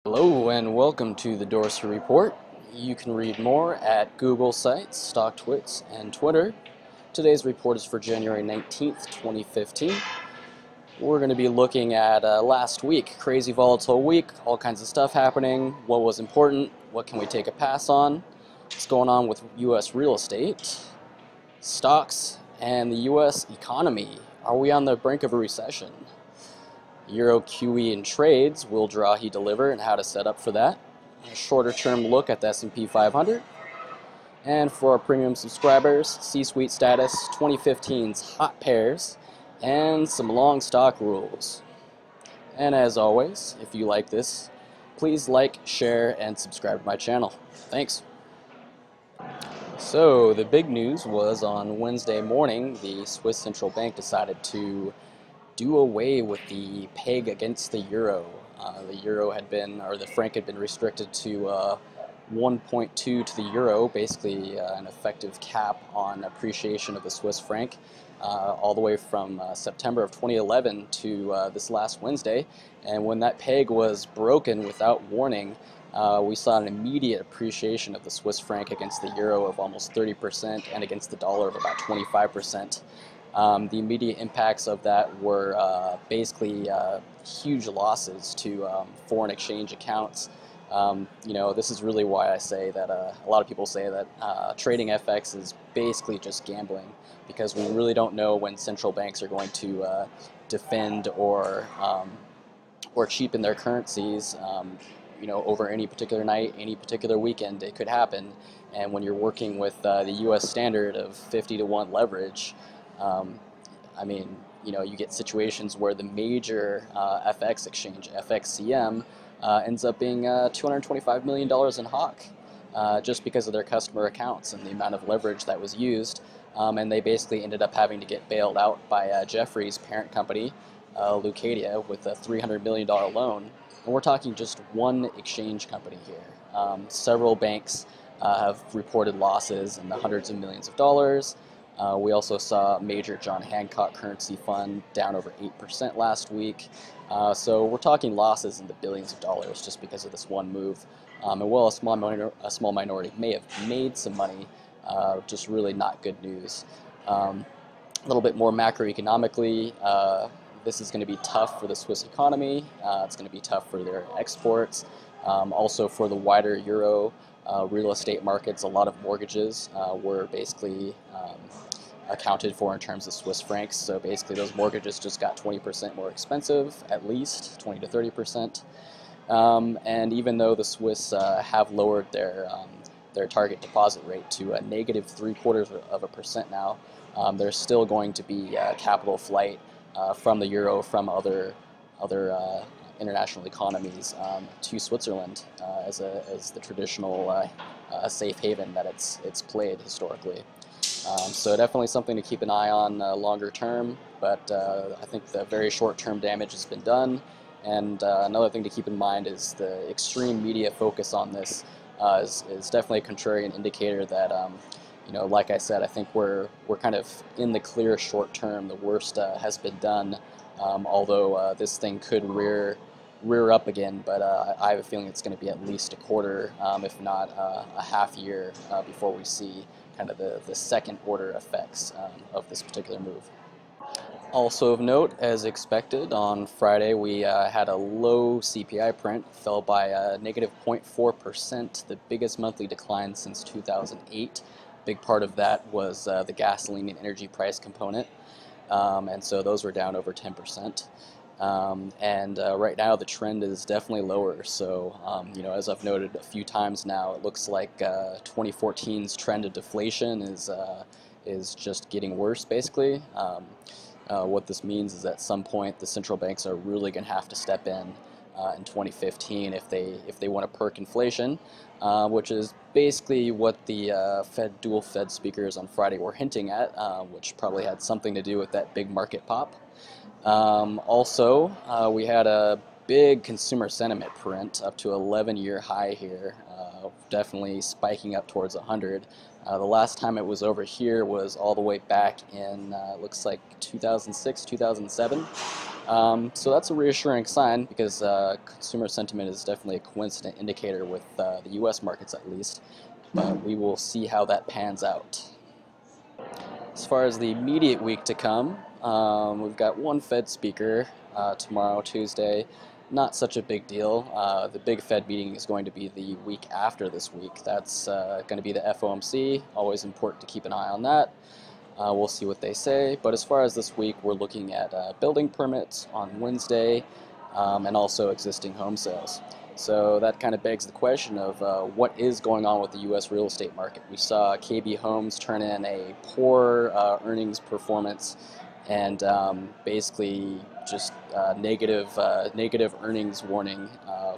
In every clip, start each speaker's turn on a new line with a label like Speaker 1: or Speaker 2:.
Speaker 1: Hello and welcome to the Dorsey Report. You can read more at Google Sites, StockTwits, and Twitter. Today's report is for January 19th, 2015. We're going to be looking at last week. Crazy volatile week, all kinds of stuff happening. What was important? What can we take a pass on? What's going on with U.S. real estate, stocks, and the U.S. economy? Are we on the brink of a recession? Euro QE and trades, will draw he deliver, and how to set up for that. A shorter term look at the S&P 500. And for our premium subscribers, C-suite status, 2015's hot pairs, and some long stock rules. And as always, if you like this, please like, share, and subscribe to my channel. Thanks. So the big news was on Wednesday morning, the Swiss Central Bank decided to do away with the peg against the euro. The euro had been, or the franc had been restricted to 1.2 to the euro, basically an effective cap on appreciation of the Swiss franc, all the way from September of 2011 to this last Wednesday. And when that peg was broken without warning, we saw an immediate appreciation of the Swiss franc against the euro of almost 30% and against the dollar of about 25%. The immediate impacts of that were basically huge losses to foreign exchange accounts. This is really why I say that a lot of people say that trading FX is basically just gambling, because we really don't know when central banks are going to defend or cheapen their currencies. Over any particular night, any particular weekend, it could happen. And when you're working with the U.S. standard of 50-to-1 leverage, you get situations where the major FX exchange, FXCM, ends up being $225 million in hock, just because of their customer accounts and the amount of leverage that was used. And they basically ended up having to get bailed out by Jeffrey's parent company, Leucadia, with a $300 million loan. And we're talking just one exchange company here. Several banks have reported losses in the hundreds of millions of dollars. We also saw major John Hancock currency fund down over 8% last week. So we're talking losses in the billions of dollars just because of this one move. And while a small minority may have made some money, just really not good news. A little bit more macroeconomically, this is going to be tough for the Swiss economy. It's going to be tough for their exports. Also for the wider euro real estate markets, a lot of mortgages were basically accounted for in terms of Swiss francs. So basically those mortgages just got 20% more expensive, at least 20 to 30%. And even though the Swiss have lowered their target deposit rate to a negative 0.75% now, there's still going to be capital flight from the euro, from other international economies to Switzerland as the traditional safe haven that it's played historically. So definitely something to keep an eye on longer term, but I think the very short-term damage has been done. And another thing to keep in mind is the extreme media focus on this is definitely a contrarian indicator that like I said, I think we're kind of in the clear short term. The worst has been done, although this thing could rear up again. But I have a feeling it's going to be at least a quarter, if not a half year, before we see kind of the second order effects of this particular move. Also of note, as expected, on Friday we had a low CPI print, fell by a negative 0.4%, the biggest monthly decline since 2008. Big part of that was the gasoline and energy price component, and so those were down over 10%. Right now the trend is definitely lower. So as I've noted a few times now, it looks like 2014's trend of deflation is just getting worse, basically. What this means is at some point the central banks are really going to have to step in 2015 if they want to perk inflation, which is basically what the dual Fed speakers on Friday were hinting at, which probably had something to do with that big market pop. Also, we had a big consumer sentiment print up to 11-year high here, definitely spiking up towards 100. The last time it was over here was all the way back in, looks like 2006, 2007. So that's a reassuring sign because consumer sentiment is definitely a coincident indicator with the US markets at least, but we will see how that pans out. As far as the immediate week to come, we've got one Fed speaker tomorrow, Tuesday. Not such a big deal. The big Fed meeting is going to be the week after this week. That's going to be the FOMC. Always important to keep an eye on that. We'll see what they say. But as far as this week, we're looking at building permits on Wednesday and also existing home sales. So that kind of begs the question of what is going on with the U.S. real estate market. We saw KB Homes turn in a poor earnings performance and basically just negative earnings warning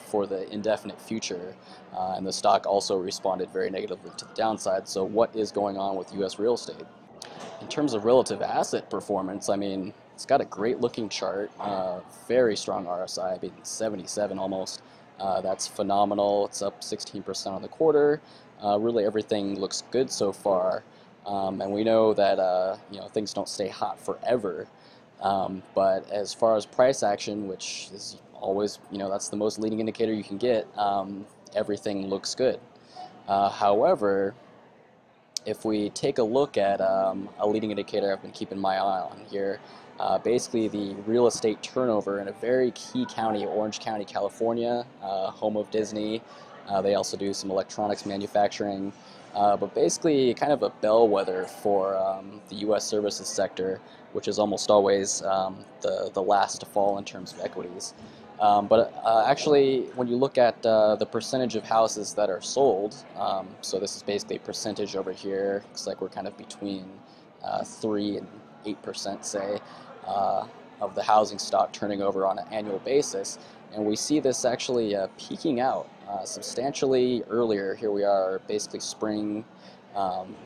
Speaker 1: for the indefinite future. And the stock also responded very negatively to the downside. So what is going on with U.S. real estate? In terms of relative asset performance, I mean, it's got a great looking chart, very strong RSI, I mean 77 almost. That's phenomenal. It's up 16% on the quarter. Really everything looks good so far. And we know that things don't stay hot forever. But as far as price action, which is always, that's the most leading indicator you can get, everything looks good. However, if we take a look at a leading indicator I've been keeping my eye on here, basically the real estate turnover in a very key county, Orange County, California, home of Disney. They also do some electronics manufacturing, but basically kind of a bellwether for the U.S. services sector, which is almost always the last to fall in terms of equities. But actually, when you look at the percentage of houses that are sold, so this is basically a percentage over here. Looks like we're kind of between 3 and 8%, say, of the housing stock turning over on an annual basis. And we see this actually peaking out substantially earlier. Here we are, basically spring,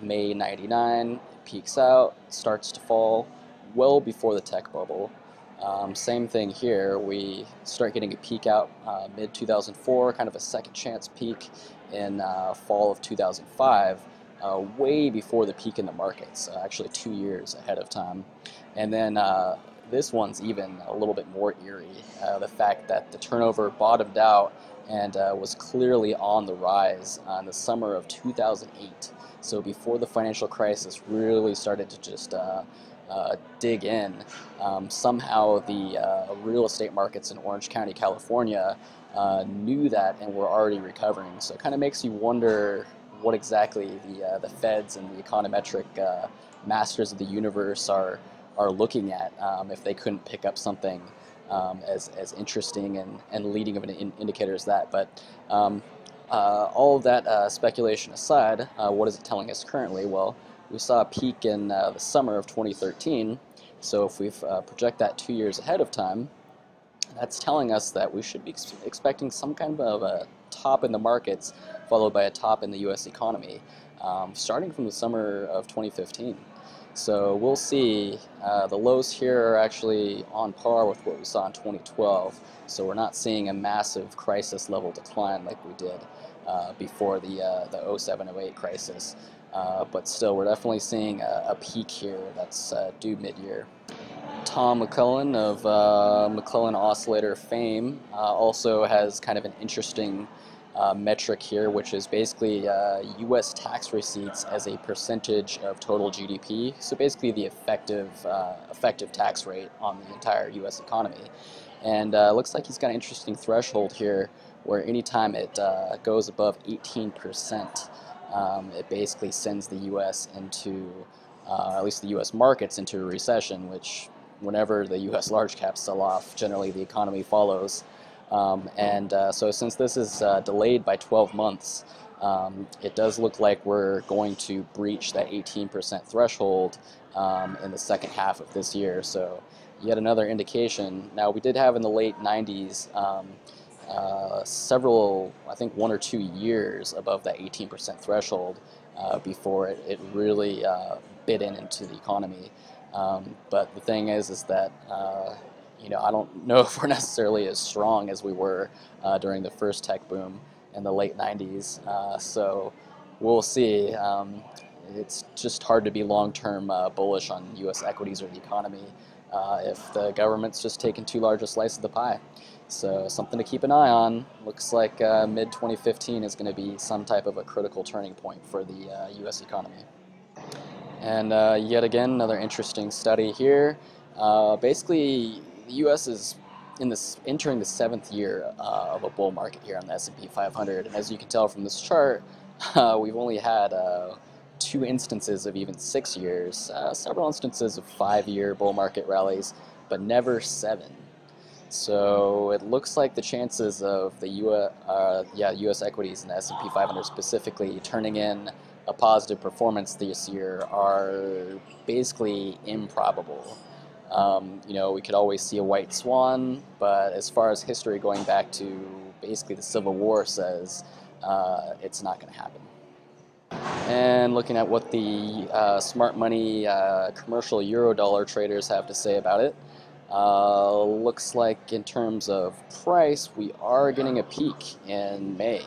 Speaker 1: May '99, peaks out, starts to fall well before the tech bubble. Same thing here, we start getting a peak out mid-2004, kind of a second chance peak in fall of 2005, way before the peak in the markets, actually 2 years ahead of time. And then this one's even a little bit more eerie, the fact that the turnover bottomed out and was clearly on the rise in the summer of 2008. So before the financial crisis really started to just dig in, somehow the real estate markets in Orange County, California knew that and were already recovering. So it kind of makes you wonder what exactly the Feds and the econometric masters of the universe are looking at if they couldn't pick up something as interesting and leading of an indicator as that. But all of that speculation aside, what is it telling us currently? Well, we saw a peak in the summer of 2013, so if we project that 2 years ahead of time, that's telling us that we should be expecting some kind of a top in the markets followed by a top in the U.S. economy, starting from the summer of 2015. So we'll see. The lows here are actually on par with what we saw in 2012, so we're not seeing a massive crisis level decline like we did before the 07-08 crisis. But still, we're definitely seeing a peak here that's due mid-year. Tom McClellan of McClellan Oscillator fame also has kind of an interesting metric here, which is basically U.S. tax receipts as a percentage of total GDP. So basically the effective tax rate on the entire U.S. economy. And looks like he's got an interesting threshold here where anytime it goes above 18%, it basically sends the U.S. into, at least the U.S. markets, into a recession, which whenever the U.S. large caps sell off, generally the economy follows. So since this is delayed by 12 months, it does look like we're going to breach that 18% threshold in the second half of this year. So yet another indication. Now, we did have in the late 90s several, I think 1 or 2 years above that 18% threshold before it really bit into the economy. But the thing is that I don't know if we're necessarily as strong as we were during the first tech boom in the late 90s. So we'll see. it's just hard to be long-term bullish on U.S. equities or the economy if the government's just taking too large a slice of the pie. So something to keep an eye on. Looks like mid-2015 is going to be some type of a critical turning point for the U.S. economy. And yet again, another interesting study here. Basically, the U.S. is entering the 7th year of a bull market here on the S&P 500. And as you can tell from this chart, we've only had 2 instances of even 6 years, several instances of 5-year bull market rallies, but never 7. So it looks like the chances of the U.S. equities and the S&P 500 specifically turning in a positive performance this year are basically improbable. We could always see a white swan, but as far as history going back to basically the Civil War says, it's not going to happen. And looking at what the smart money commercial euro-dollar traders have to say about it, looks like in terms of price, we are getting a peak in May.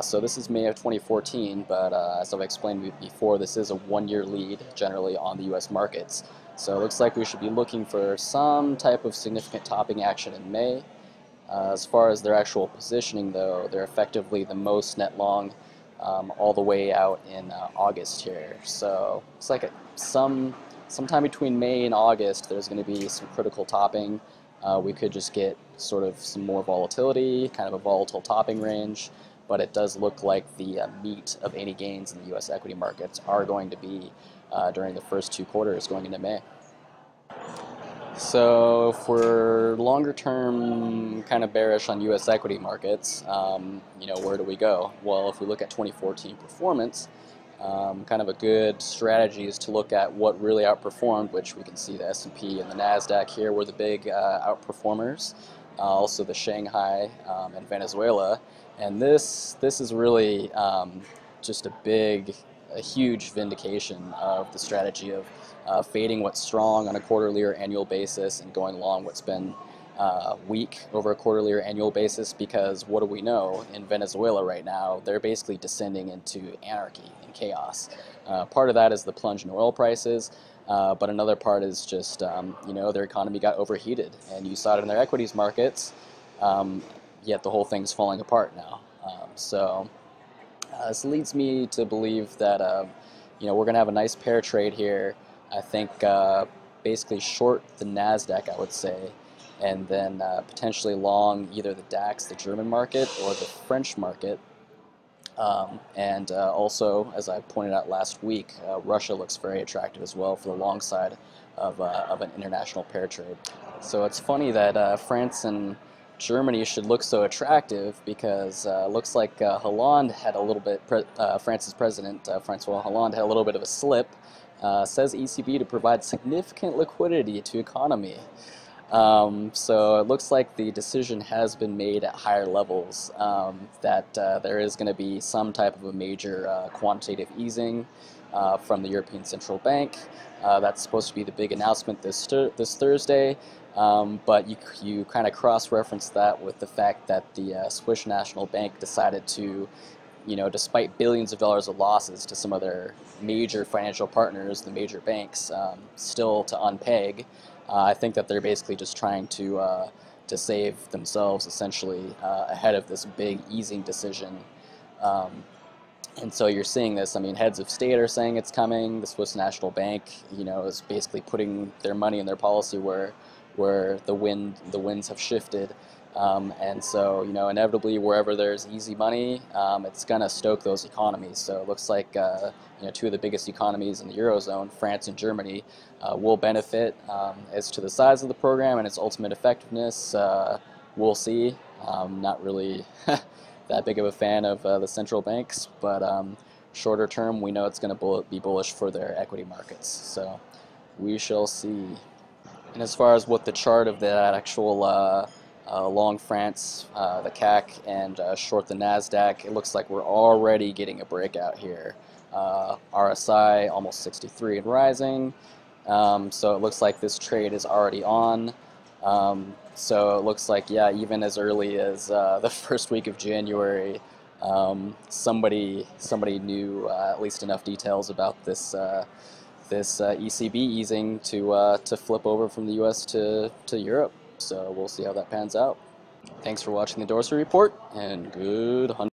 Speaker 1: So this is May of 2014, but as I've explained before, this is a 1-year lead generally on the U.S. markets. So it looks like we should be looking for some type of significant topping action in May. As far as their actual positioning, though, they're effectively the most net long all the way out in August here. So it's like sometime between May and August, there's going to be some critical topping. We could just get sort of some more volatility, kind of a volatile topping range. But it does look like the meat of any gains in the U.S. equity markets are going to be during the first 2 quarters going into May. So for longer term kind of bearish on U.S. equity markets, where do we go? Well, if we look at 2014 performance, kind of a good strategy is to look at what really outperformed, which we can see the S&P and the NASDAQ here were the big outperformers. Also the Shanghai and Venezuela. And this is really just a huge vindication of the strategy of fading what's strong on a quarterly or annual basis and going long what's been weak over a quarterly or annual basis, because what do we know? In Venezuela right now, they're basically descending into anarchy and chaos. Part of that is the plunge in oil prices, but another part is just, their economy got overheated, and you saw it in their equities markets. Yet the whole thing's falling apart now. So this leads me to believe that we're going to have a nice pair trade here. I think basically short the NASDAQ, I would say, and then potentially long either the DAX, the German market, or the French market. And also, as I pointed out last week, Russia looks very attractive as well for the long side of an international pair trade. So it's funny that France and Germany should look so attractive, because looks like Hollande had a little bit, France's president, Francois Hollande, had a little bit of a slip. Says ECB to provide significant liquidity to economy. So it looks like the decision has been made at higher levels, that there is going to be some type of a major quantitative easing from the European Central Bank. That's supposed to be the big announcement this Thursday. But you kind of cross-reference that with the fact that the Swiss National Bank decided to, despite billions of dollars of losses to some of their major financial partners, the major banks, still to unpeg. I think that they're basically just trying to save themselves essentially ahead of this big easing decision. And so you're seeing this. I mean, heads of state are saying it's coming. The Swiss National Bank, is basically putting their money and their policy where the winds have shifted. And so, inevitably, wherever there's easy money, it's going to stoke those economies. So it looks like, 2 of the biggest economies in the Eurozone, France and Germany, will benefit. As to the size of the program and its ultimate effectiveness, we'll see. Not really that big of a fan of the central banks, but shorter term, we know it's going to be bullish for their equity markets. So we shall see. And as far as what the chart of that actual long France, the CAC, and short the NASDAQ, it looks like we're already getting a breakout here. RSI almost 63 and rising, so it looks like this trade is already on. So it looks like, yeah, even as early as the first week of January, somebody knew at least enough details about this ECB easing to flip over from the U.S. to Europe. So we'll see how that pans out. Thanks for watching the Dorsey Report, and good hunting.